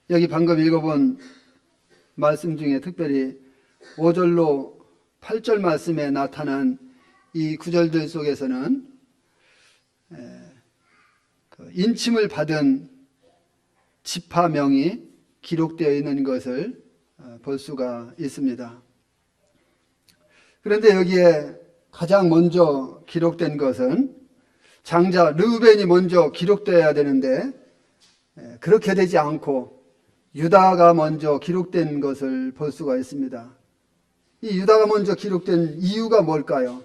여기 방금 읽어본 말씀 중에 특별히 5절로 8절 말씀에 나타난 이 구절들 속에서는 인침을 받은 지파명이 기록되어 있는 것을 볼 수가 있습니다. 그런데 여기에 가장 먼저 기록된 것은 장자 르우벤이 먼저 기록되어야 되는데 그렇게 되지 않고 유다가 먼저 기록된 것을 볼 수가 있습니다. 이 유다가 먼저 기록된 이유가 뭘까요?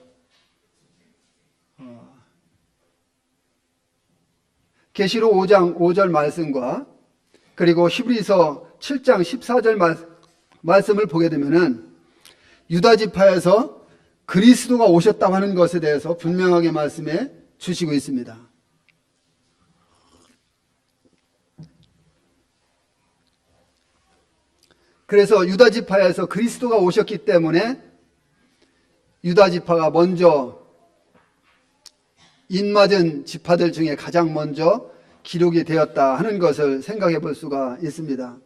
계시록 5장 5절 말씀과 그리고 히브리서 7장 14절 말씀을 보게 되면은 유다 지파에서 그리스도가 오셨다고 하는 것에 대해서 분명하게 말씀해 주시고 있습니다. 그래서 유다 지파에서 그리스도가 오셨기 때문에 유다 지파가 먼저 인맞은 지파들 중에 가장 먼저 기록이 되었다 하는 것을 생각해 볼 수가 있습니다.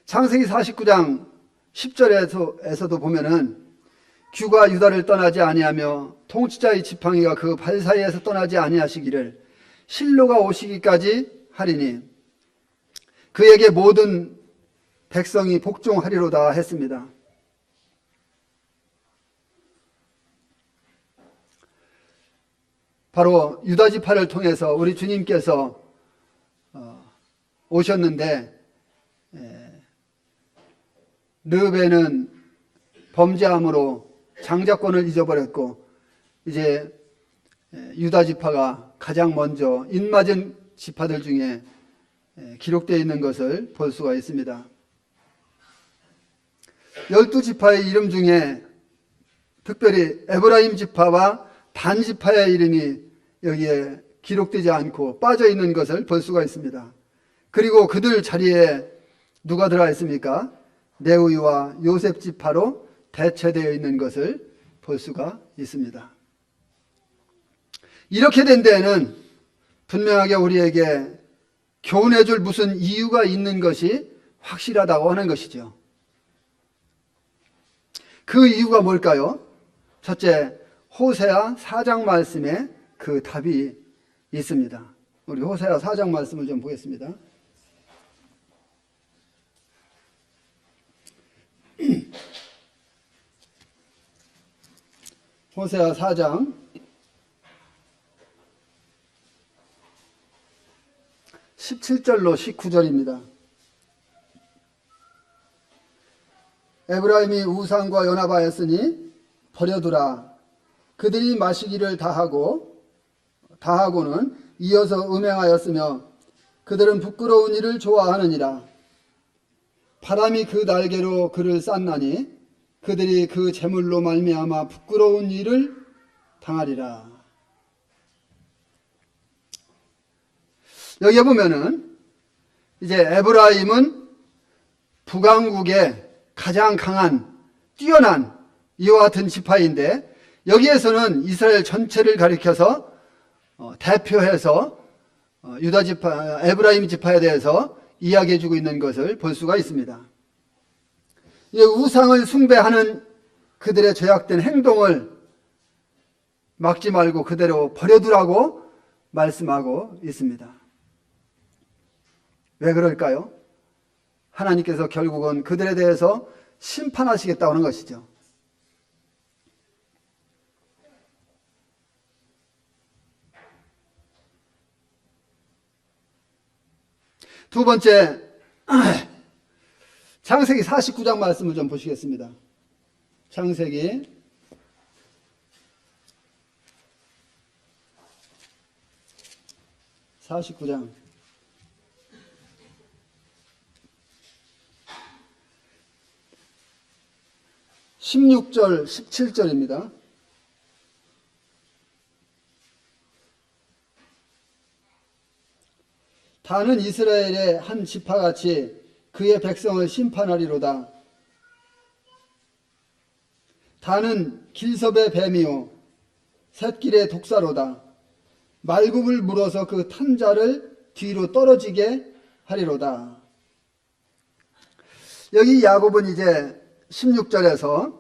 창세기 49장 10절에서도 보면은 규가 유다를 떠나지 아니하며 통치자의 지팡이가 그 발 사이에서 떠나지 아니하시기를 실로가 오시기까지 하리니 그에게 모든 백성이 복종하리로다 했습니다. 바로 유다 지파를 통해서 우리 주님께서 오셨는데 르우벤은 범죄함으로 장자권을 잊어버렸고 이제 유다 지파가 가장 먼저 인맞은 지파들 중에 기록되어 있는 것을 볼 수가 있습니다. 12지파의 이름 중에 특별히 에브라임 지파와 단 지파의 이름이 여기에 기록되지 않고 빠져 있는 것을 볼 수가 있습니다. 그리고 그들 자리에 누가 들어가 있습니까? 레위와 요셉 지파로 대체되어 있는 것을 볼 수가 있습니다. 이렇게 된 데에는 분명하게 우리에게 교훈해 줄 무슨 이유가 있는 것이 확실하다고 하는 것이죠. 그 이유가 뭘까요? 첫째, 호세아 4장 말씀에 그 답이 있습니다. 우리 호세아 4장 말씀을 좀 보겠습니다. 호세아 4장 17절로 19절입니다. 에브라임이 우상과 연합하였으니 버려두라. 그들이 마시기를 다하고는 이어서 음행하였으며 그들은 부끄러운 일을 좋아하느니라. 바람이 그 날개로 그를 쌌나니 그들이 그 재물로 말미암아 부끄러운 일을 당하리라. 여기에 보면은 이제 에브라임은 북왕국의 가장 강한 뛰어난 이와 같은 지파인데 여기에서는 이스라엘 전체를 가리켜서 대표해서 유다 지파, 에브라임 지파에 대해서 이야기해 주고 있는 것을 볼 수가 있습니다. 우상을 숭배하는 그들의 죄악된 행동을 막지 말고 그대로 버려두라고 말씀하고 있습니다. 왜 그럴까요? 하나님께서 결국은 그들에 대해서 심판하시겠다고 하는 것이죠. 두 번째, 창세기 49장 말씀을 좀 보시겠습니다. 창세기 49장 16절 17절입니다. 다는 이스라엘의 한 지파같이 그의 백성을 심판하리로다. 다는 길섭의 뱀이요 샛길의 독사로다. 말굽을 물어서 그 탄자를 뒤로 떨어지게 하리로다. 여기 야곱은 이제 16절에서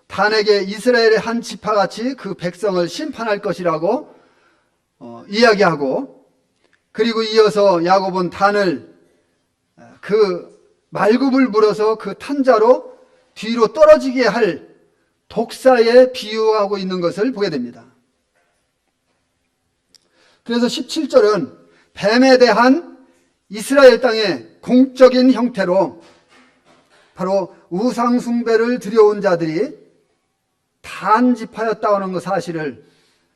단에게 이스라엘의 한 지파같이 그 백성을 심판할 것이라고 이야기하고, 그리고 이어서 야곱은 단을 그 말굽을 물어서 그 탄자로 뒤로 떨어지게 할 독사에 비유하고 있는 것을 보게 됩니다. 그래서 17절은 뱀에 대한 이스라엘 땅의 공적인 형태로 바로 우상 숭배를 드려온 자들이 단 지파였다고 하는 그 사실을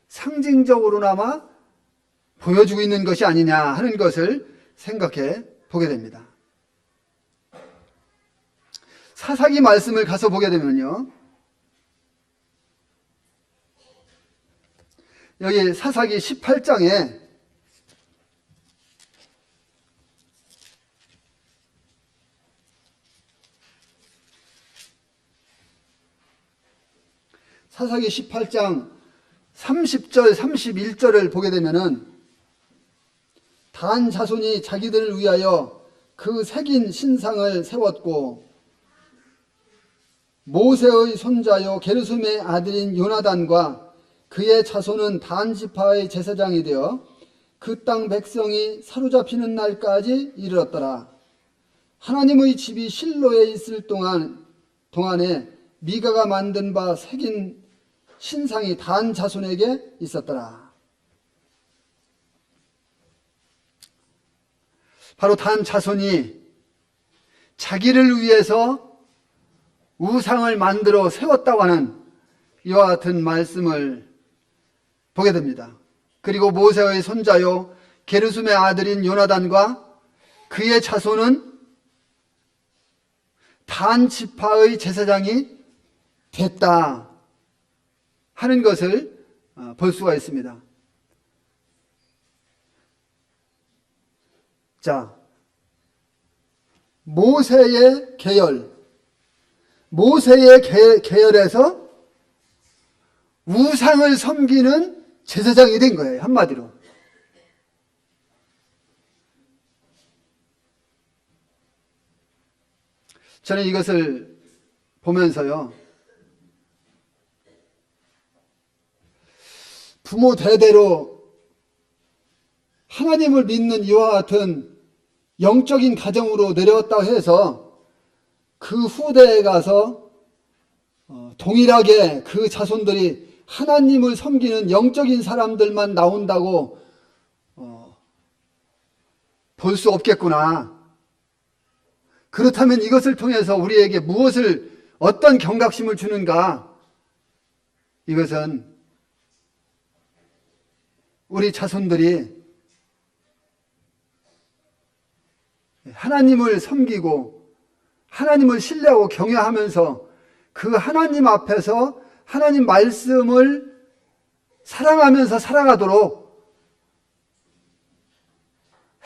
상징적으로나마 보여주고 있는 것이 아니냐 하는 것을 생각해 보게 됩니다. 사사기 말씀을 가서 보게 되면요, 여기 사사기 18장에 사사기 18장 30절 31절을 보게 되면은 단 자손이 자기들을 위하여 그 새긴 신상을 세웠고 모세의 손자요 게르솜의 아들인 요나단과 그의 자손은 단 지파의 제사장이 되어 그 땅 백성이 사로잡히는 날까지 이르렀더라. 하나님의 집이 실로에 있을 동안에 미가가 만든 바 새긴 신상이 단 자손에게 있었더라. 바로 단 자손이 자기를 위해서 우상을 만들어 세웠다고 하는 이와 같은 말씀을 보게 됩니다. 그리고 모세의 손자요 게르솜의 아들인 요나단과 그의 자손은 단 지파의 제사장이 됐다 하는 것을 볼 수가 있습니다. 자, 모세의 계열에서 우상을 섬기는 제사장이 된 거예요. 한마디로. 저는 이것을 보면서요, 부모 대대로 하나님을 믿는 이와 같은 영적인 가정으로 내려왔다고 해서 그 후대에 가서 동일하게 그 자손들이 하나님을 섬기는 영적인 사람들만 나온다고 볼 수 없겠구나. 그렇다면 이것을 통해서 우리에게 어떤 경각심을 주는가? 이것은 우리 자손들이 하나님을 섬기고 하나님을 신뢰하고 경외하면서 그 하나님 앞에서 하나님 말씀을 사랑하면서 살아가도록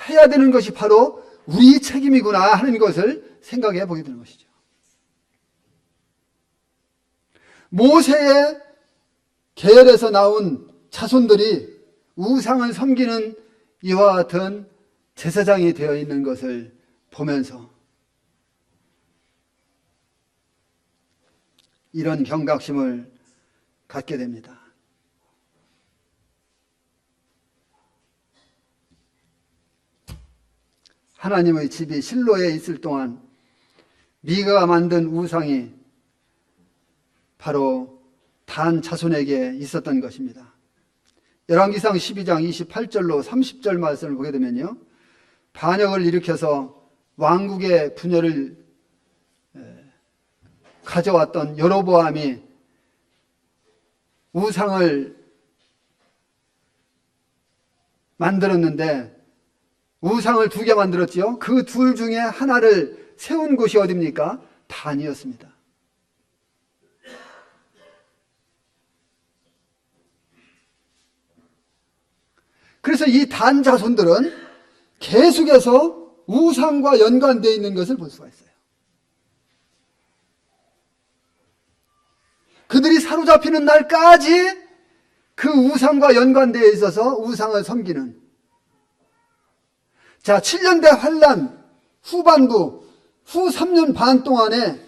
해야 되는 것이 바로 우리 책임이구나 하는 것을 생각해 보게 되는 것이죠. 모세의 계열에서 나온 자손들이 우상을 섬기는 이와 같은 제사장이 되어 있는 것을 보면서 이런 경각심을 갖게 됩니다. 하나님의 집이 실로에 있을 동안 미가가 만든 우상이 바로 단 자손에게 있었던 것입니다. 열왕기상 12장 28절로 30절 말씀을 보게 되면요, 반역을 일으켜서 왕국의 분열을 가져왔던 여로보암이 우상을 만들었는데 우상을 2개 만들었지요. 그 둘 중에 하나를 세운 곳이 어디입니까? 단이었습니다. 그래서 이 단 자손들은 계속해서 우상과 연관되어 있는 것을 볼 수가 있어요. 그들이 사로잡히는 날까지 그 우상과 연관되어 있어서 우상을 섬기는. 자, 7년대 환란 후반부 후 3년 반 동안에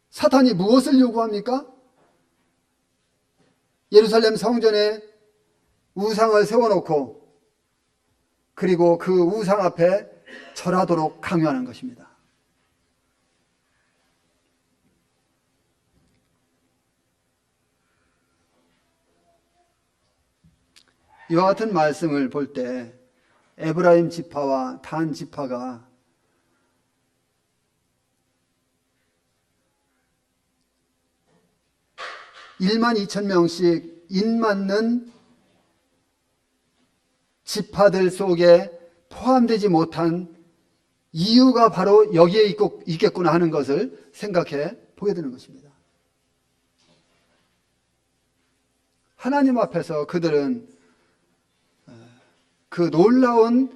사탄이 무엇을 요구합니까? 예루살렘 성전에 우상을 세워놓고 그리고 그 우상 앞에 절하도록 강요하는 것입니다. 이와 같은 말씀을 볼 때 에브라임 지파와 단 지파가 12,000명씩 인맞는 지파들 속에 포함되지 못한 이유가 바로 여기에 있겠구나 하는 것을 생각해 보게 되는 것입니다. 하나님 앞에서 그들은 그 놀라운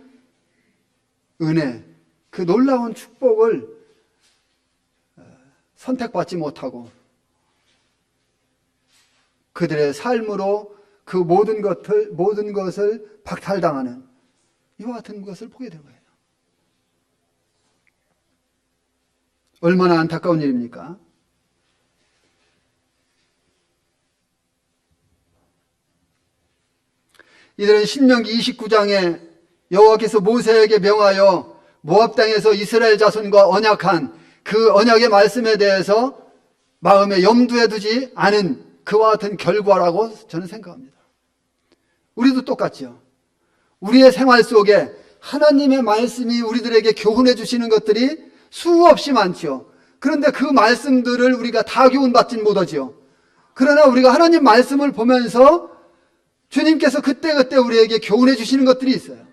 은혜, 그 놀라운 축복을 선택받지 못하고 그들의 삶으로 그 모든 것을 박탈당하는 이와 같은 것을 보게 된 거예요. 얼마나 안타까운 일입니까? 이들은 신명기 29장에 여호와께서 모세에게 명하여 모압 땅에서 이스라엘 자손과 언약한 그 언약의 말씀에 대해서 마음에 염두에 두지 않은 그와 같은 결과라고 저는 생각합니다. 우리도 똑같죠. 우리의 생활 속에 하나님의 말씀이 우리들에게 교훈해 주시는 것들이 수없이 많죠. 그런데 그 말씀들을 우리가 다 교훈받지는 못하죠. 그러나 우리가 하나님 말씀을 보면서 주님께서 그때그때 우리에게 교훈해 주시는 것들이 있어요.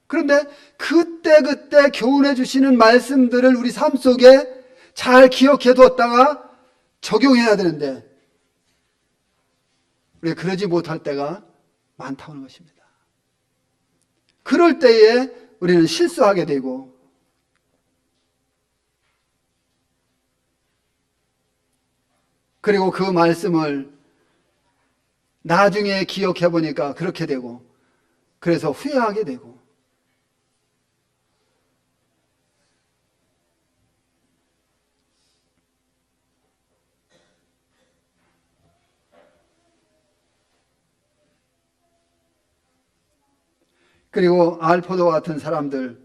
그런데 그때그때 교훈해 주시는 말씀들을 우리 삶 속에 잘 기억해 두었다가 적용해야 되는데 우리가 그러지 못할 때가 많다는 것입니다. 그럴 때에 우리는 실수하게 되고 그리고 그 말씀을 나중에 기억해 보니까 그렇게 되고 그래서 후회하게 되고 그리고 알포도 같은 사람들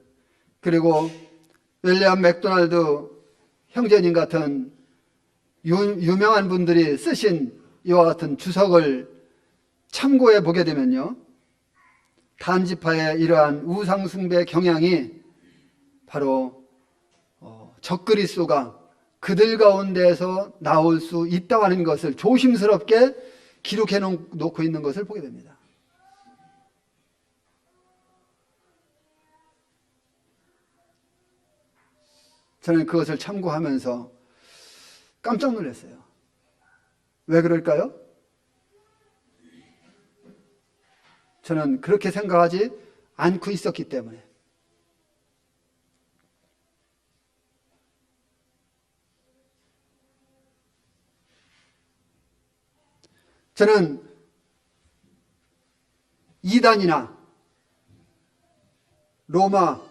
그리고 윌리엄 맥도날드 형제님 같은 유명한 분들이 쓰신 이와 같은 주석을 참고해 보게 되면요, 단지파의 이러한 우상숭배 경향이 바로 적그리스도가 그들 가운데에서 나올 수 있다고 하는 것을 조심스럽게 기록해 놓고 있는 것을 보게 됩니다. 저는 그것을 참고하면서 깜짝 놀랐어요. 왜 그럴까요? 저는 그렇게 생각하지 않고 있었기 때문에. 저는 이단이나 로마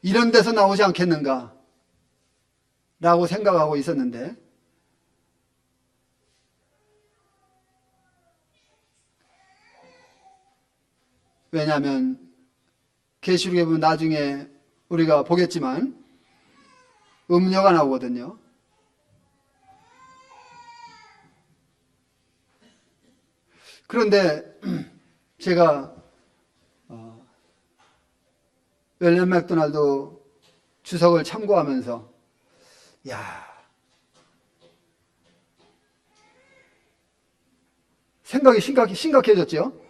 이런 데서 나오지 않겠는가 라고 생각하고 있었는데 왜냐하면 계시록에 보면 나중에 우리가 보겠지만 음녀가 나오거든요. 그런데 제가 윌리엄 맥도날드 주석을 참고하면서 생각이 심각해졌죠.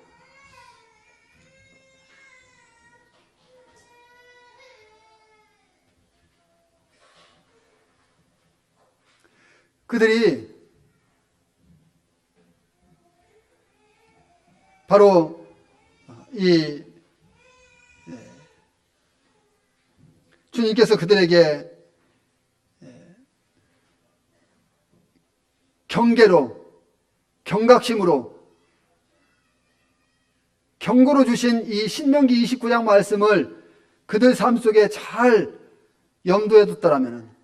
그들이 바로 이 주님께서 그들에게 경계로 경각심으로 경고로 주신 이 신명기 29장 말씀을 그들 삶 속에 잘 염두에 뒀더라면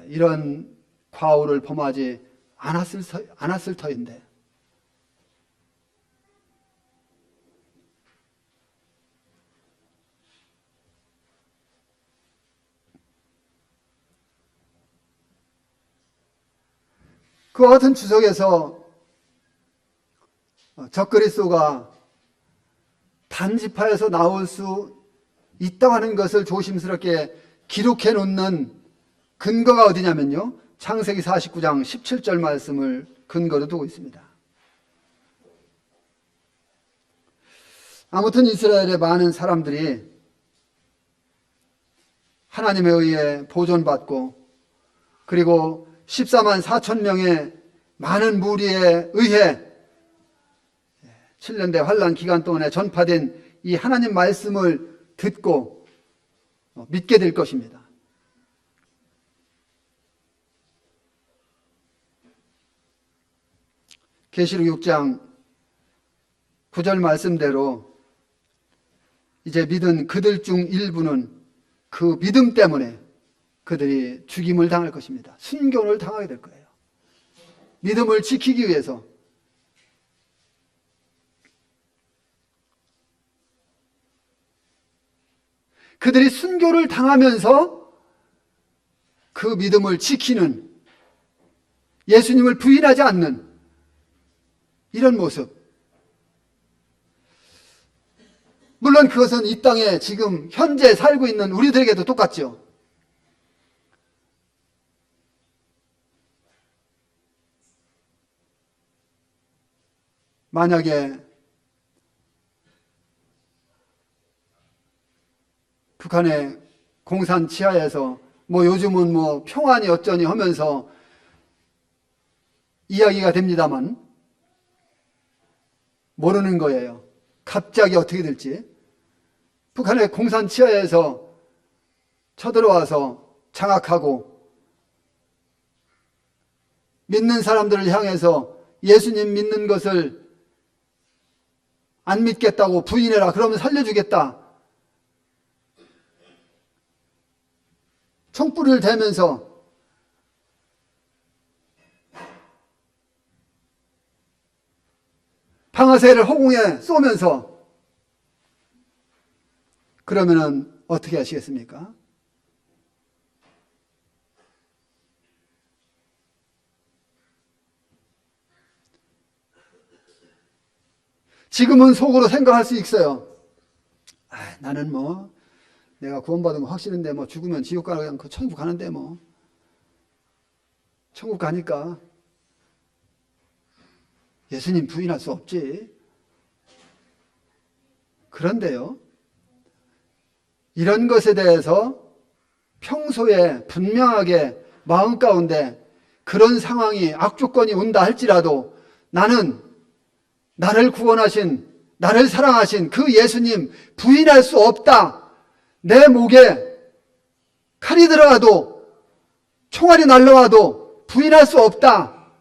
이런 과오를 범하지 않았을 터인데, 그와 같은 추석에서 적그리스도가 단지파에서 나올 수 있다고 하는 것을 조심스럽게 기록해 놓는 근거가 어디냐면요, 창세기 49장 17절 말씀을 근거로 두고 있습니다. 아무튼 이스라엘의 많은 사람들이 하나님에 의해 보존받고, 그리고 14만 4천 명의 많은 무리에 의해 7년대 환란 기간 동안에 전파된 이 하나님 말씀을 듣고 믿게 될 것입니다. 계시록 6장 9절 말씀대로 이제 믿은 그들 중 일부는 그 믿음 때문에 그들이 죽임을 당할 것입니다. 순교를 당하게 될 거예요. 믿음을 지키기 위해서. 그들이 순교를 당하면서 그 믿음을 지키는, 예수님을 부인하지 않는 이런 모습. 물론 그것은 이 땅에 지금 현재 살고 있는 우리들에게도 똑같죠. 만약에 북한의 공산 치하에서 요즘은 평안이 어쩌니 하면서 이야기가 됩니다만, 모르는 거예요. 갑자기 어떻게 될지. 북한의 공산 치하에서 쳐들어와서 장악하고 믿는 사람들을 향해서 예수님 믿는 것을 안 믿겠다고 부인해라, 그러면 살려주겠다, 총불을 대면서 방아쇠를 허공에 쏘면서, 그러면은 어떻게 하시겠습니까? 지금은 속으로 생각할 수 있어요. 나는 내가 구원받은 거 확실한데 죽으면 지옥 가고 그냥 천국 가는데 천국 가니까 예수님 부인할 수 없지. 그런데요, 이런 것에 대해서 평소에 분명하게 마음 가운데 그런 상황이, 악조건이 온다 할지라도 나는 나를 구원하신, 나를 사랑하신 그 예수님 부인할 수 없다. 내 목에 칼이 들어가도, 총알이 날라와도 부인할 수 없다.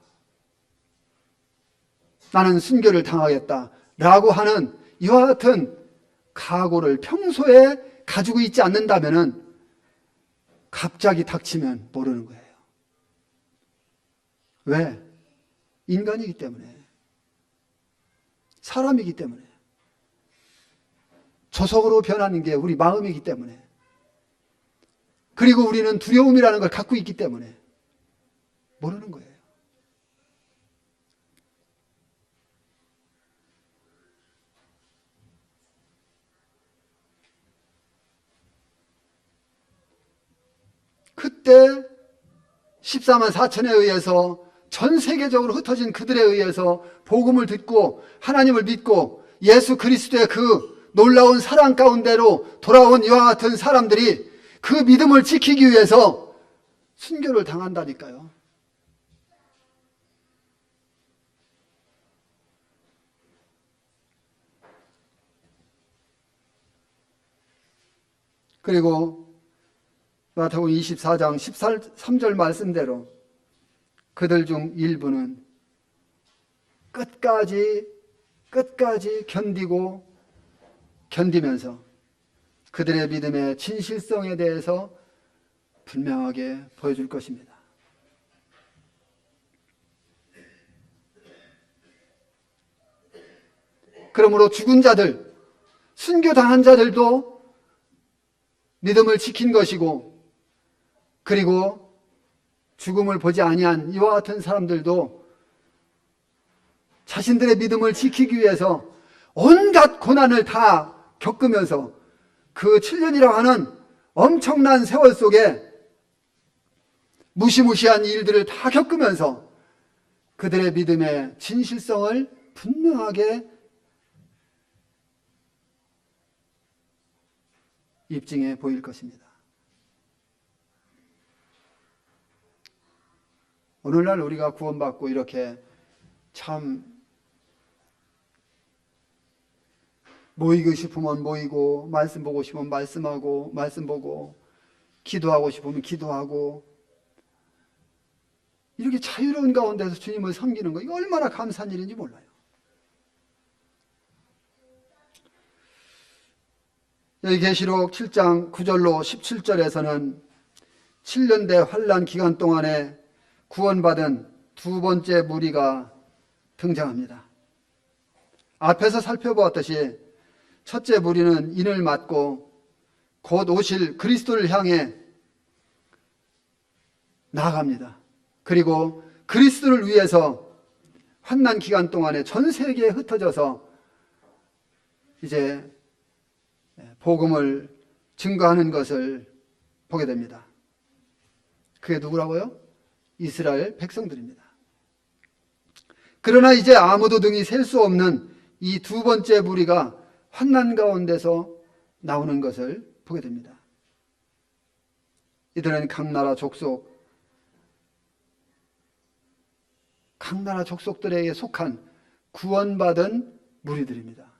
나는 순교를 당하겠다 라고 하는 이와 같은 각오를 평소에 가지고 있지 않는다면 갑자기 닥치면 모르는 거예요. 왜? 인간이기 때문에, 사람이기 때문에, 조석으로 변하는 게 우리 마음이기 때문에, 그리고 우리는 두려움이라는 걸 갖고 있기 때문에 모르는 거예요. 그때 14만 4천에 의해서, 전 세계적으로 흩어진 그들에 의해서 복음을 듣고 하나님을 믿고 예수 그리스도의 그 놀라운 사랑 가운데로 돌아온 이와 같은 사람들이 그 믿음을 지키기 위해서 순교를 당한다니까요. 그리고 마태복음 24장 13절 말씀대로 그들 중 일부는 끝까지 끝까지 견디면서 그들의 믿음의 진실성에 대해서 분명하게 보여줄 것입니다. 그러므로 죽은 자들, 순교당한 자들도 믿음을 지킨 것이고, 그리고 죽음을 보지 아니한 이와 같은 사람들도 자신들의 믿음을 지키기 위해서 온갖 고난을 다 겪으면서 그 7년이라고 하는 엄청난 세월 속에 무시무시한 일들을 다 겪으면서 그들의 믿음의 진실성을 분명하게 입증해 보일 것입니다. 오늘날 우리가 구원받고 이렇게 참 모이고 싶으면 모이고, 말씀 보고 싶으면 말씀하고, 말씀 보고, 기도하고 싶으면 기도하고, 이렇게 자유로운 가운데서 주님을 섬기는 거, 이거 얼마나 감사한 일인지 몰라요. 여기 계시록 7장 9절로 17절에서는 7년대 환난 기간 동안에 구원받은 두 번째 무리가 등장합니다. 앞에서 살펴보았듯이 첫째 무리는 인을 맞고 곧 오실 그리스도를 향해 나아갑니다. 그리고 그리스도를 위해서 환난 기간 동안에 전 세계에 흩어져서 이제 복음을 증거하는 것을 보게 됩니다. 그게 누구라고요? 이스라엘 백성들입니다. 그러나 이제 아무도 등이 셀 수 없는 이 두 번째 무리가 환난 가운데서 나오는 것을 보게 됩니다. 이들은 각 나라 족속들에게 속한 구원받은 무리들입니다.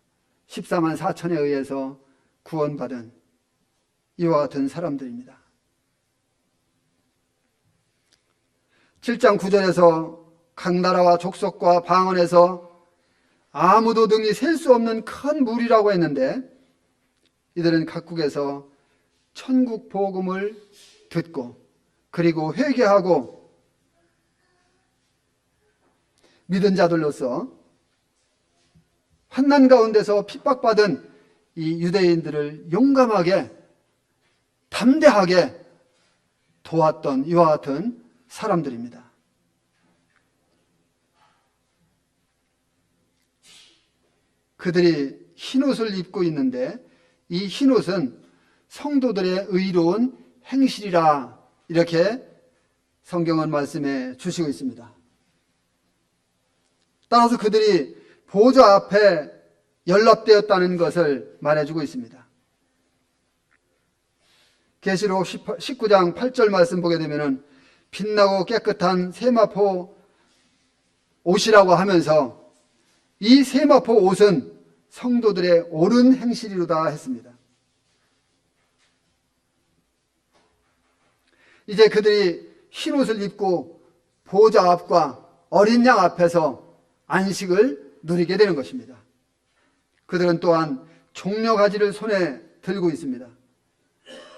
14만 4천에 의해서 구원받은 이와 같은 사람들입니다. 7장 9절에서 각 나라와 족속과 방언에서 아무도 등이 셀 수 없는 큰 무리라고 했는데, 이들은 각국에서 천국 복음을 듣고 그리고 회개하고 믿은 자들로서 환난 가운데서 핍박받은 이 유대인들을 용감하게 담대하게 도왔던 이와 같은 사람들입니다. 그들이 흰옷을 입고 있는데 이 흰옷은 성도들의 의로운 행실이라, 이렇게 성경은 말씀해 주시고 있습니다. 따라서 그들이 보좌 앞에 연락되었다는 것을 말해주고 있습니다. 계시록 19장 8절 말씀 보게 되면 빛나고 깨끗한 세마포 옷이라고 하면서 이 세마포 옷은 성도들의 옳은 행실이로다 했습니다. 이제 그들이 흰옷을 입고 보좌 앞과 어린 양 앞에서 안식을 누리게 되는 것입니다. 그들은 또한 종려가지를 손에 들고 있습니다.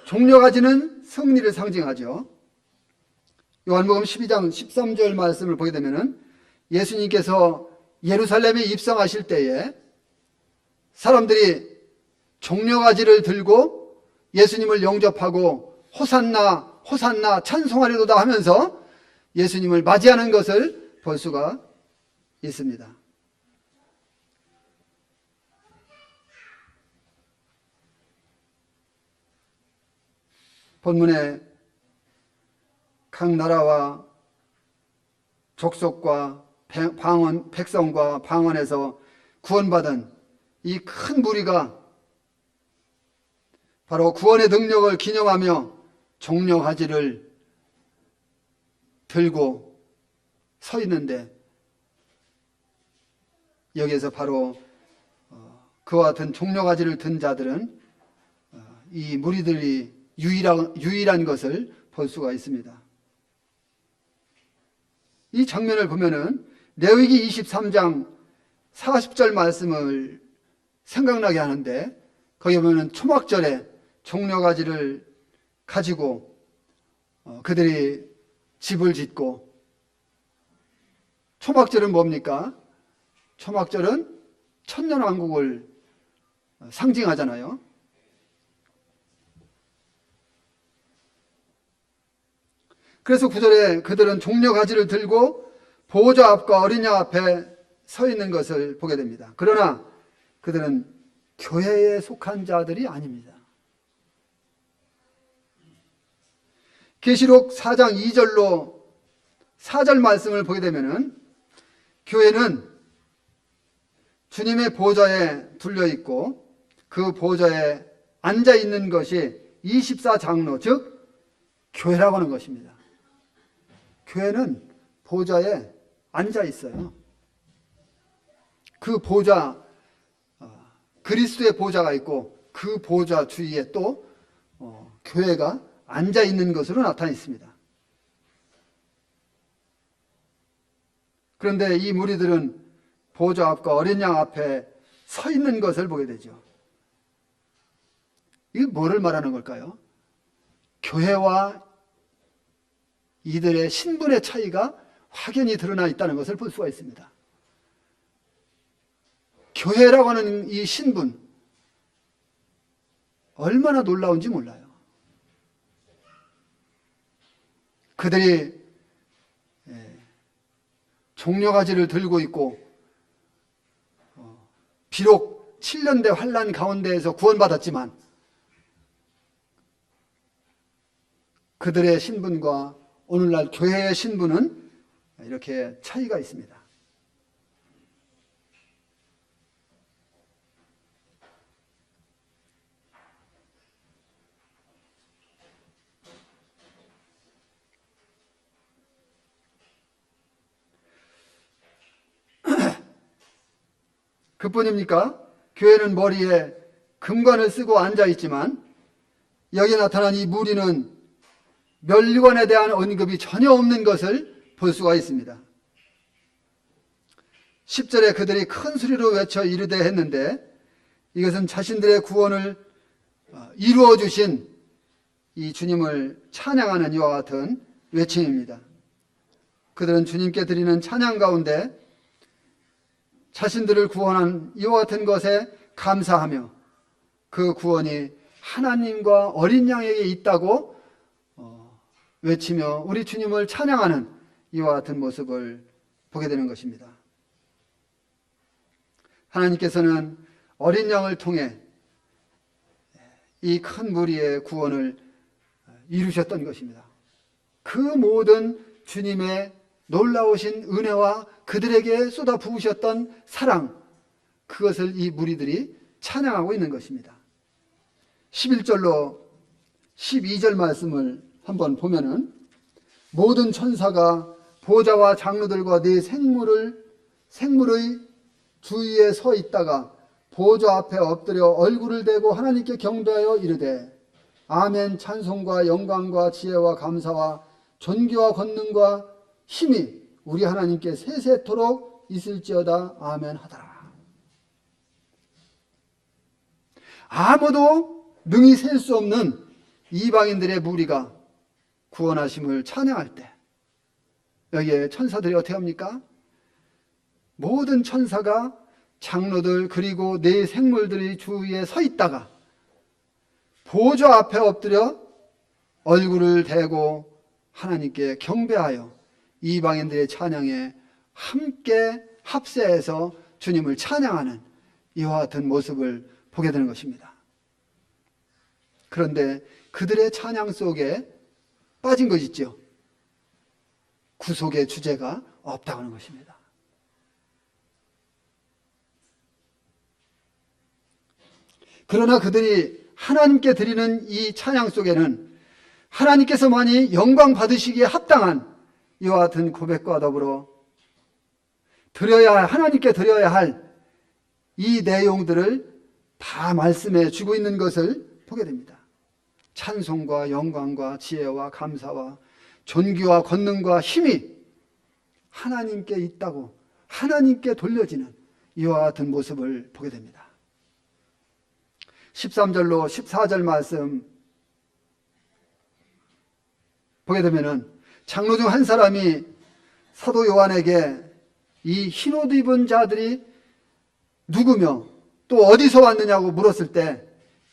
종려가지는 승리를 상징하죠. 요한복음 12장 13절 말씀을 보게 되면 예수님께서 예루살렘에 입성하실 때에 사람들이 종려가지를 들고 예수님을 영접하고 호산나 호산나 찬송하리로다 하면서 예수님을 맞이하는 것을 볼 수가 있습니다. 본문에 각 나라와 족속과 방언, 백성과 방언에서 구원받은 이 큰 무리가 바로 구원의 능력을 기념하며 종려가지를 들고 서 있는데, 여기에서 바로 그와 같은 종려가지를 든 자들은 이 무리들이 유일한 것을 볼 수가 있습니다. 이 장면을 보면은 레위기 23장 40절 말씀을 생각나게 하는데, 거기 보면 초막절에 종려가지를 가지고 그들이 집을 짓고, 초막절은 뭡니까? 초막절은 천년왕국을 상징하잖아요. 그래서 9절에 그들은 종려가지를 들고 보호자 앞과 어린 양 앞에 서 있는 것을 보게 됩니다. 그러나 그들은 교회에 속한 자들이 아닙니다. 계시록 4장 2절로 4절 말씀을 보게 되면은 교회는 주님의 보좌에 둘려 있고 그 보좌에 앉아 있는 것이 24장로, 즉 교회라고 하는 것입니다. 교회는 보좌에 앉아 있어요. 그 보좌, 그리스도의 보좌가 있고 그 보좌 주위에 또 교회가 앉아 있는 것으로 나타나 있습니다. 그런데 이 무리들은 보좌 앞과 어린 양 앞에 서 있는 것을 보게 되죠. 이게 뭐를 말하는 걸까요? 교회와 이들의 신분의 차이가 확연히 드러나 있다는 것을 볼 수가 있습니다. 교회라고 하는 이 신분, 얼마나 놀라운지 몰라요. 그들이 종려가지를 들고 있고 비록 7년대 환란 가운데에서 구원받았지만 그들의 신분과 오늘날 교회의 신분은 이렇게 차이가 있습니다. 그뿐입니까? 교회는 머리에 금관을 쓰고 앉아 있지만 여기 나타난 이 무리는 멸관에 대한 언급이 전혀 없는 것을 볼 수가 있습니다. 10절에 그들이 큰 소리로 외쳐 이르되 했는데 이것은 자신들의 구원을 이루어 주신 이 주님을 찬양하는 이와 같은 외침입니다. 그들은 주님께 드리는 찬양 가운데 자신들을 구원한 이와 같은 것에 감사하며 그 구원이 하나님과 어린 양에게 있다고 외치며 우리 주님을 찬양하는 이와 같은 모습을 보게 되는 것입니다. 하나님께서는 어린 양을 통해 이 큰 무리의 구원을 이루셨던 것입니다. 그 모든 주님의 놀라우신 은혜와 그들에게 쏟아 부으셨던 사랑, 그것을 이 무리들이 찬양하고 있는 것입니다. 11절로 12절 말씀을 한번 보면은 모든 천사가 보좌와 장로들과 네 생물의 주위에 서 있다가 보좌 앞에 엎드려 얼굴을 대고 하나님께 경배하여 이르되 아멘. 찬송과 영광과 지혜와 감사와 존귀와 권능과 힘이 우리 하나님께 세세토록 있을지어다. 아멘 하더라. 아무도 능히 셀 수 없는 이방인들의 무리가 구원하심을 찬양할 때 여기에 천사들이 어떻게 합니까? 모든 천사가 장로들 그리고 네 생물들이 주위에 서 있다가 보좌 앞에 엎드려 얼굴을 대고 하나님께 경배하여 이방인들의 찬양에 함께 합세해서 주님을 찬양하는 이와 같은 모습을 보게 되는 것입니다. 그런데 그들의 찬양 속에 빠진 것 있죠. 구속의 주제가 없다고 하는 것입니다. 그러나 그들이 하나님께 드리는 이 찬양 속에는 하나님께서만이 영광 받으시기에 합당한 이와 같은 고백과 더불어 하나님께 드려야 할 이 내용들을 다 말씀해 주고 있는 것을 보게 됩니다. 찬송과 영광과 지혜와 감사와 존귀와 권능과 힘이 하나님께 있다고 하나님께 돌려지는 이와 같은 모습을 보게 됩니다. 13절로 14절 말씀 보게 되면은 장로 중 한 사람이 사도 요한에게 이 흰옷 입은 자들이 누구며 또 어디서 왔느냐고 물었을 때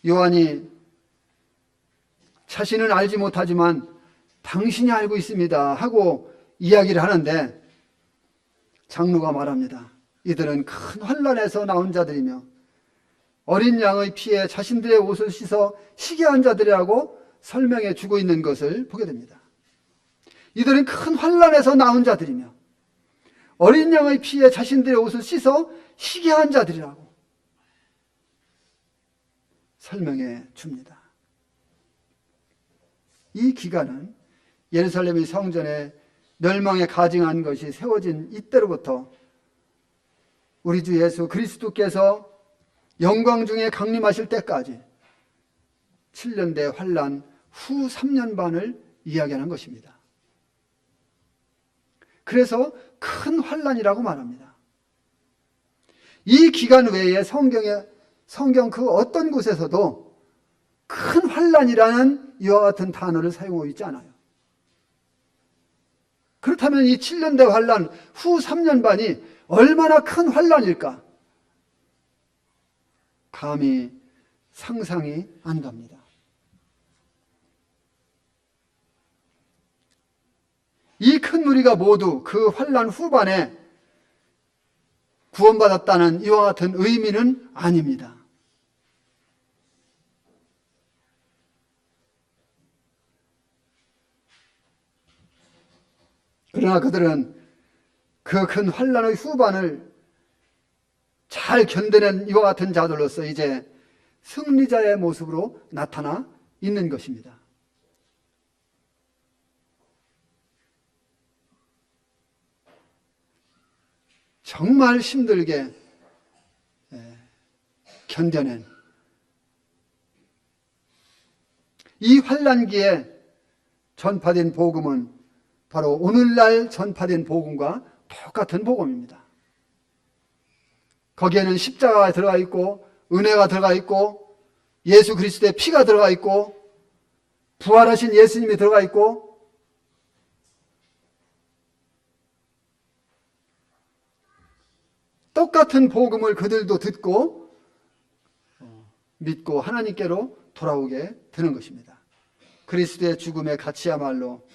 요한이 자신은 알지 못하지만 당신이 알고 있습니다 하고 이야기를 하는데 장로가 말합니다. 이들은 큰 환난에서 나온 자들이며 어린 양의 피에 자신들의 옷을 씻어 시기한 자들이라고 설명해 주고 있는 것을 보게 됩니다. 이들은 큰 환난에서 나온 자들이며 어린 양의 피에 자신들의 옷을 씻어 시기한 자들이라고 설명해 줍니다. 이 기간은 예루살렘의 성전에 멸망에 가증한 것이 세워진 이때로부터 우리 주 예수 그리스도께서 영광 중에 강림하실 때까지 7년대 환난 후 3년 반을 이야기하는 것입니다. 그래서 큰 환난이라고 말합니다. 이 기간 외에 성경 그 어떤 곳에서도 큰 환난이라는 이와 같은 단어를 사용하고 있지 않아요. 그렇다면 이 7년대 환난 후 3년 반이 얼마나 큰 환난일까? 감히 상상이 안 갑니다. 이 큰 무리가 모두 그 환난 후반에 구원받았다는 이와 같은 의미는 아닙니다. 그러나 그들은 그 큰 환난의 후반을 잘 견뎌낸 이와 같은 자들로서 이제 승리자의 모습으로 나타나 있는 것입니다. 정말 힘들게 견뎌낸 이 환난기에 전파된 복음은 바로 오늘날 전파된 복음과 똑같은 복음입니다. 거기에는 십자가가 들어가 있고 은혜가 들어가 있고 예수 그리스도의 피가 들어가 있고 부활하신 예수님이 들어가 있고 똑같은 복음을 그들도 듣고 믿고 하나님께로 돌아오게 되는 것입니다. 그리스도의 죽음의 가치야말로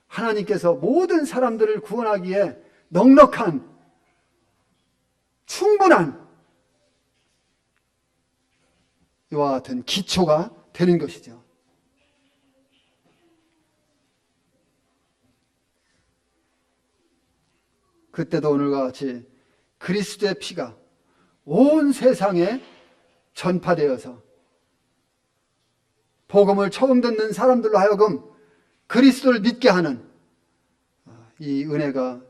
하나님께서 모든 사람들을 구원하기에 넉넉한 충분한 이와 같은 기초가 되는 것이죠. 그때도 오늘과 같이 그리스도의 피가 온 세상에 전파되어서 복음을 처음 듣는 사람들로 하여금 그리스도를 믿게 하는 이 은혜가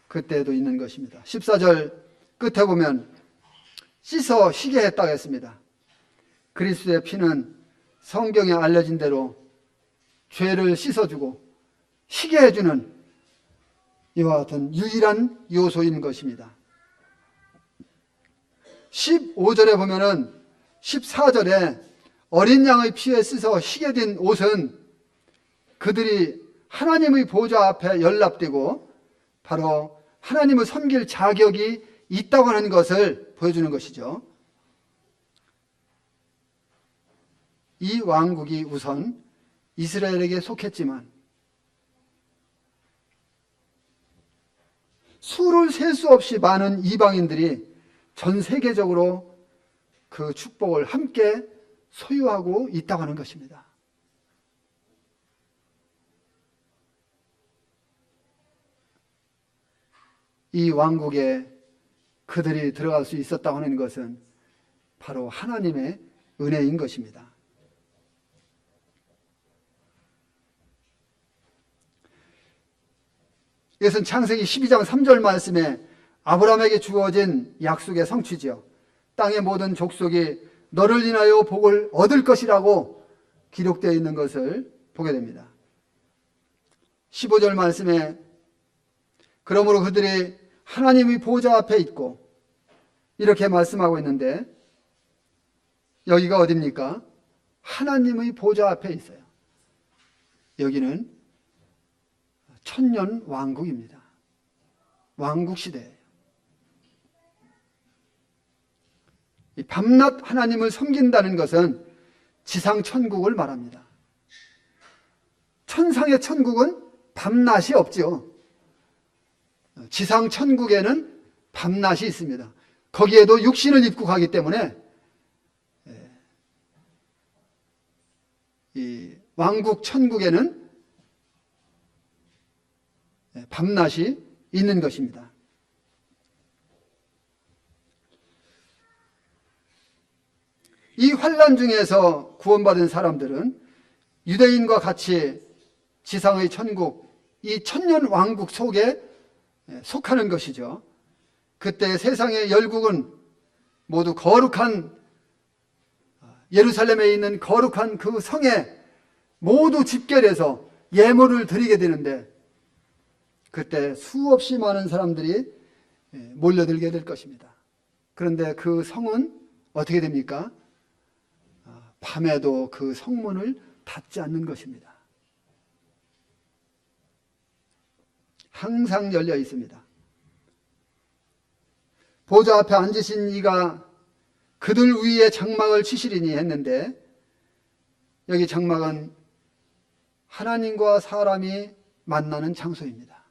그때도 있는 것입니다. 14절 끝에 보면 씻어 쉬게 했다고 했습니다. 그리스도의 피는 성경에 알려진 대로 죄를 씻어주고 쉬게 해주는 이와 같은 유일한 요소인 것입니다. 15절에 보면은 14절에 어린 양의 피에 씻어 쉬게 된 옷은 그들이 하나님의 보좌 앞에 연락되고 바로 하나님을 섬길 자격이 있다고 하는 것을 보여주는 것이죠. 이 왕국이 우선 이스라엘에게 속했지만 수를 셀 수 없이 많은 이방인들이 전 세계적으로 그 축복을 함께 소유하고 있다고 하는 것입니다. 이 왕국에 그들이 들어갈 수 있었다고 하는 것은 바로 하나님의 은혜인 것입니다. 이것은 창세기 12장 3절 말씀에 아브라함에게 주어진 약속의 성취지요. 땅의 모든 족속이 너를 인하여 복을 얻을 것이라고 기록되어 있는 것을 보게 됩니다. 15절 말씀에 그러므로 그들이 하나님의 보좌 앞에 있고 이렇게 말씀하고 있는데 여기가 어디입니까? 하나님의 보좌 앞에 있어요. 여기는 천년 왕국입니다. 왕국 시대예요. 이 밤낮 하나님을 섬긴다는 것은 지상 천국을 말합니다. 천상의 천국은 밤낮이 없죠. 지상 천국에는 밤낮이 있습니다. 거기에도 육신을 입고 가기 때문에 이 왕국 천국에는 밤낮이 있는 것입니다. 이 환난 중에서 구원받은 사람들은 유대인과 같이 지상의 천국, 이 천년 왕국 속에 속하는 것이죠. 그때 세상의 열국은 모두 거룩한 예루살렘에 있는 거룩한 그 성에 모두 집결해서 예물을 드리게 되는데 그때 수없이 많은 사람들이 몰려들게 될 것입니다. 그런데 그 성은 어떻게 됩니까? 밤에도 그 성문을 닫지 않는 것입니다. 항상 열려 있습니다. 보좌 앞에 앉으신 이가 그들 위에 장막을 치시리니 했는데 여기 장막은 하나님과 사람이 만나는 장소입니다.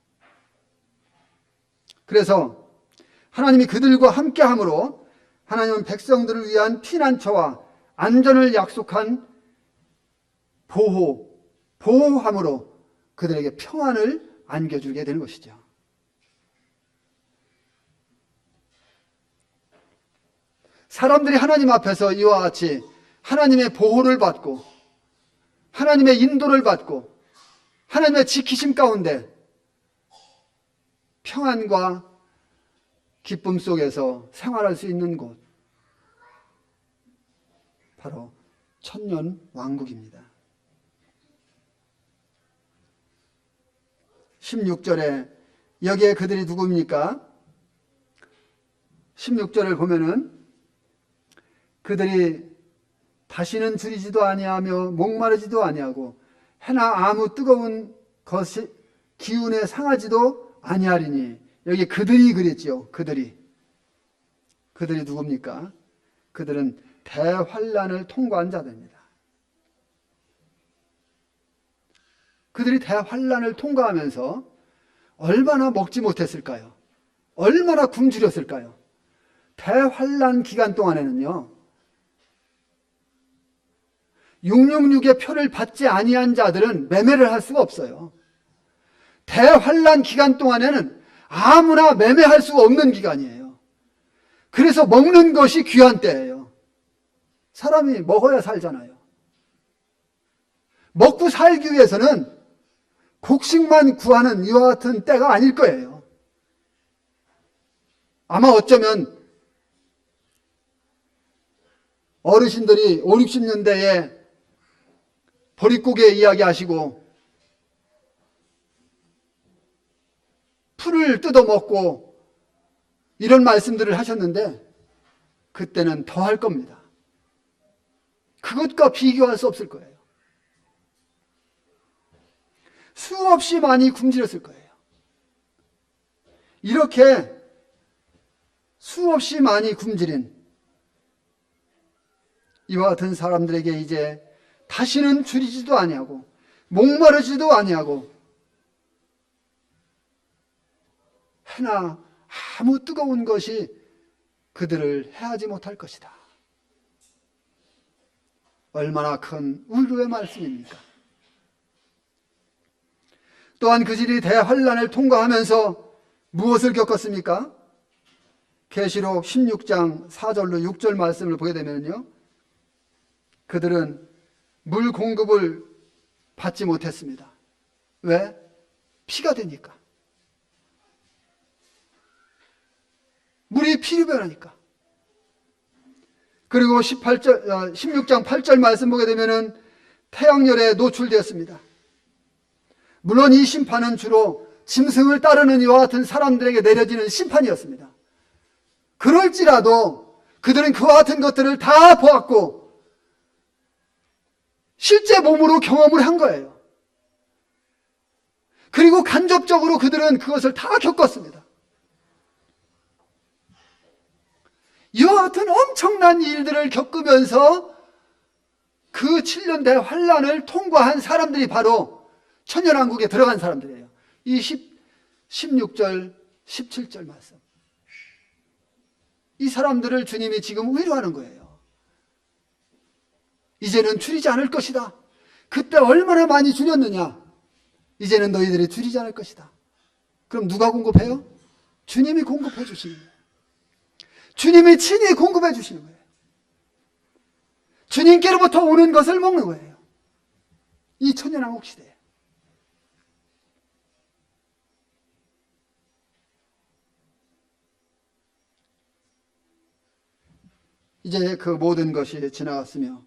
그래서 하나님이 그들과 함께함으로 하나님은 백성들을 위한 피난처와 안전을 약속한 보호함으로 그들에게 평안을 안겨주게 되는 것이죠. 사람들이 하나님 앞에서 이와 같이 하나님의 보호를 받고 하나님의 인도를 받고 하나님의 지키심 가운데 평안과 기쁨 속에서 생활할 수 있는 곳, 바로 천년 왕국입니다. 16절에 여기에 그들이 누구입니까? 16절을 보면은 그들이 다시는 줄이지도 아니하며 목마르지도 아니하고 해나 아무 뜨거운 것이 기운에 상하지도 아니하리니, 여기 그들이 그랬지요. 그들이 누굽니까? 그들은 대환란을 통과한 자들입니다. 그들이 대환란을 통과하면서 얼마나 먹지 못했을까요? 얼마나 굶주렸을까요? 대환란 기간 동안에는요, 666의 표를 받지 아니한 자들은 매매를 할 수가 없어요. 대환란 기간 동안에는 아무나 매매할 수가 없는 기간이에요. 그래서 먹는 것이 귀한 때예요. 사람이 먹어야 살잖아요. 먹고 살기 위해서는 곡식만 구하는 이와 같은 때가 아닐 거예요. 아마 어쩌면 어르신들이 5, 60년대에 보릿고개 이야기하시고 풀을 뜯어먹고 이런 말씀들을 하셨는데 그때는 더 할 겁니다. 그것과 비교할 수 없을 거예요. 수없이 많이 굶주렸을 거예요. 이렇게 수없이 많이 굶주린 이와 같은 사람들에게 이제 다시는 줄이지도 아니하고 목마르지도 아니하고 해나 아무 뜨거운 것이 그들을 해하지 못할 것이다. 얼마나 큰 위로의 말씀입니까? 또한 그들이 대환란을 통과하면서 무엇을 겪었습니까? 계시록 16장 4절로 6절 말씀을 보게 되면요, 그들은 물 공급을 받지 못했습니다. 왜? 피가 되니까. 물이 필요하니까. 그리고 16장 8절 말씀 보게 되면은 태양열에 노출되었습니다. 물론 이 심판은 주로 짐승을 따르는 이와 같은 사람들에게 내려지는 심판이었습니다. 그럴지라도 그들은 그와 같은 것들을 다 보았고 실제 몸으로 경험을 한 거예요. 그리고 간접적으로 그들은 그것을 다 겪었습니다. 이와 같은 엄청난 일들을 겪으면서 그 7년 대환란을 통과한 사람들이 바로 천년왕국에 들어간 사람들이에요. 이 16절, 17절 말씀. 이 사람들을 주님이 지금 위로하는 거예요. 이제는 줄이지 않을 것이다. 그때 얼마나 많이 줄였느냐. 이제는 너희들이 줄이지 않을 것이다. 그럼 누가 공급해요? 주님이 공급해 주시는 거예요. 주님이 친히 공급해 주시는 거예요. 주님께로부터 오는 것을 먹는 거예요. 이 천년왕국 시대에. 이제 그 모든 것이 지나갔으며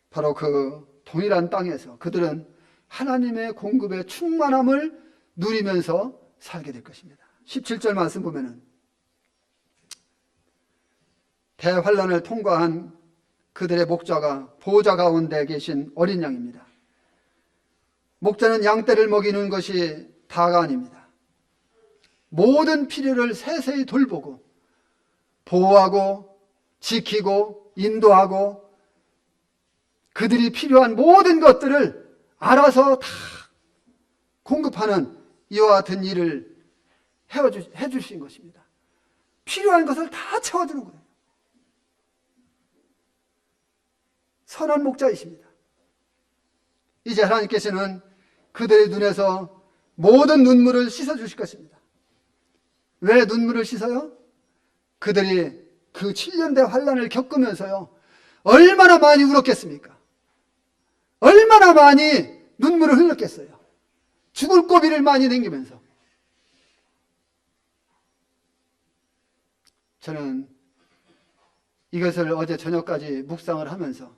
바로 그 동일한 땅에서 그들은 하나님의 공급의 충만함을 누리면서 살게 될 것입니다. 17절 말씀 보면은 대환란을 통과한 그들의 목자가 보호자 가운데 계신 어린 양입니다. 목자는 양떼를 먹이는 것이 다가 아닙니다. 모든 필요를 세세히 돌보고 보호하고 지키고 인도하고 그들이 필요한 모든 것들을 알아서 다 공급하는 이와 같은 일을 해주신 것입니다. 필요한 것을 다 채워주는 거예요. 선한 목자이십니다. 이제 하나님께서는 그들의 눈에서 모든 눈물을 씻어주실 것입니다. 왜 눈물을 씻어요? 그들이 그 7년대 환란을 겪으면서요 얼마나 많이 울었겠습니까? 얼마나 많이 눈물을 흘렸겠어요? 죽을 고비를 많이 당기면서. 저는 이것을 어제 저녁까지 묵상을 하면서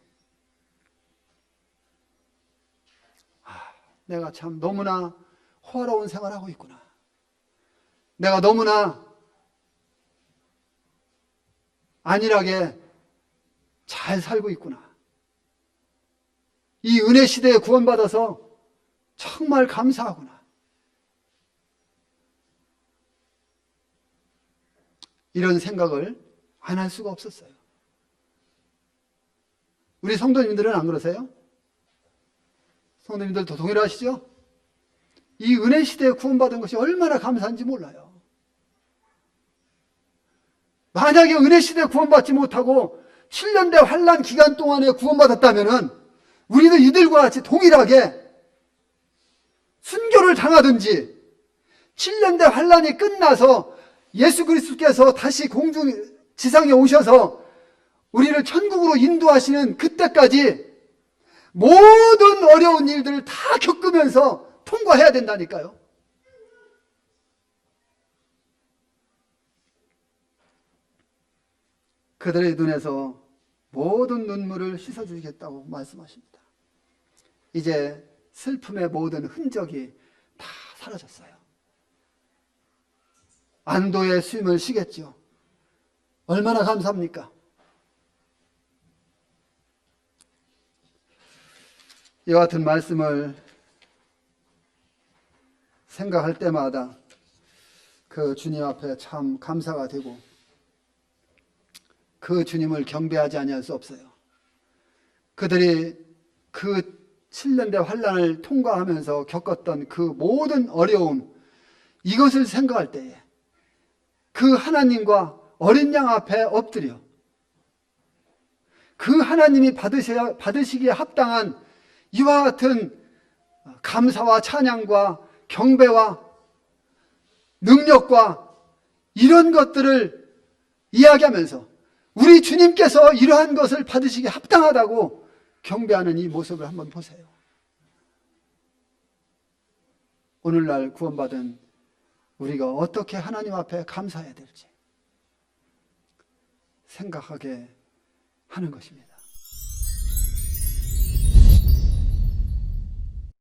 내가 참 너무나 호화로운 생활을 하고 있구나. 내가 너무나 안일하게 잘 살고 있구나. 이 은혜 시대에 구원받아서 정말 감사하구나. 이런 생각을 안 할 수가 없었어요. 우리 성도님들은 안 그러세요? 성도님들도 동일하시죠? 이 은혜 시대에 구원받은 것이 얼마나 감사한지 몰라요. 만약에 은혜 시대에 구원받지 못하고 7년대 환란 기간 동안에 구원받았다면은 우리도 이들과 같이 동일하게 순교를 당하든지 7년대 환란이 끝나서 예수 그리스도께서 다시 지상에 오셔서 우리를 천국으로 인도하시는 그때까지 모든 어려운 일들을 다 겪으면서 통과해야 된다니까요. 그들의 눈에서 모든 눈물을 씻어주겠다고 말씀하십니다. 이제 슬픔의 모든 흔적이 다 사라졌어요. 안도의 숨을 쉬겠죠. 얼마나 감사합니까? 이와 같은 말씀을 생각할 때마다 그 주님 앞에 참 감사가 되고 그 주님을 경배하지 아니할 수 없어요. 그들이 그 7년대 환란을 통과하면서 겪었던 그 모든 어려움, 이것을 생각할 때에 그 하나님과 어린 양 앞에 엎드려 그 하나님이 받으시기에 합당한 이와 같은 감사와 찬양과 경배와 능력과 이런 것들을 이야기하면서 우리 주님께서 이러한 것을 받으시기에 합당하다고 경배하는 이 모습을 한번 보세요. 오늘날 구원받은 우리가 어떻게 하나님 앞에 감사해야 될지 생각하게 하는 것입니다.